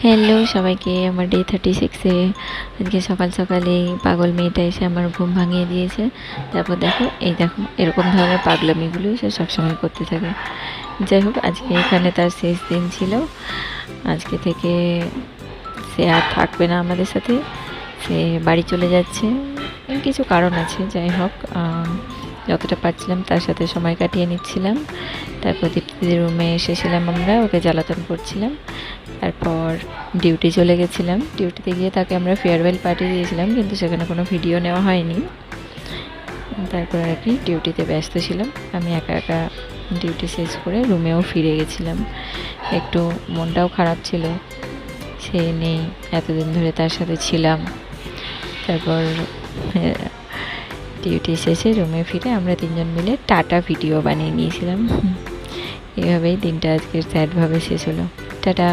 Hello সবাইকে, আমার day 36-এ আজকে সকাল সকালেই পাগল মেয়েটা এসে আমার ঘুম ভাঙিয়ে দিয়েছে। তারপর দেখো এরকম ধরনের পাগলামিগুলো সে সবসময় করতে থাকে। যাই হোক, আজকে এখানে তার শেষ দিন ছিল। আজকে থেকে সে আর থাকবে না আমাদের সাথে, সে বাড়ি চলে যাচ্ছে। কিছু কারণ আছে, যাই হোক যতটা পারছিলাম তার সাথে সময় কাটিয়ে নিচ্ছিলাম। তারপর দীপ্তিদের রুমে এসেছিলাম, আমরা ওকে জ্বালাতন করছিলাম। তারপর ডিউটি চলে গেছিলাম। ডিউটিতে গিয়ে তাকে আমরা ফেয়ারওয়েল পার্টি দিয়েছিলাম, কিন্তু সেখানে কোনো ভিডিও নেওয়া হয়নি। তারপর আর কি ডিউটিতে ব্যস্ত ছিলাম। আমি একা একা ডিউটি শেষ করে রুমেও ফিরে গেছিলাম। একটু মনটাও খারাপ ছিল, সে নেই, এতদিন ধরে তার সাথে ছিলাম। তারপর ডিউটি শেষে রুমে ফিরে আমরা তিনজন মিলে টাটা ভিডিও বানিয়ে নিয়েছিলাম। এভাবেই দিনটা আজকে স্যাডভাবে শেষ হলো। টাটা।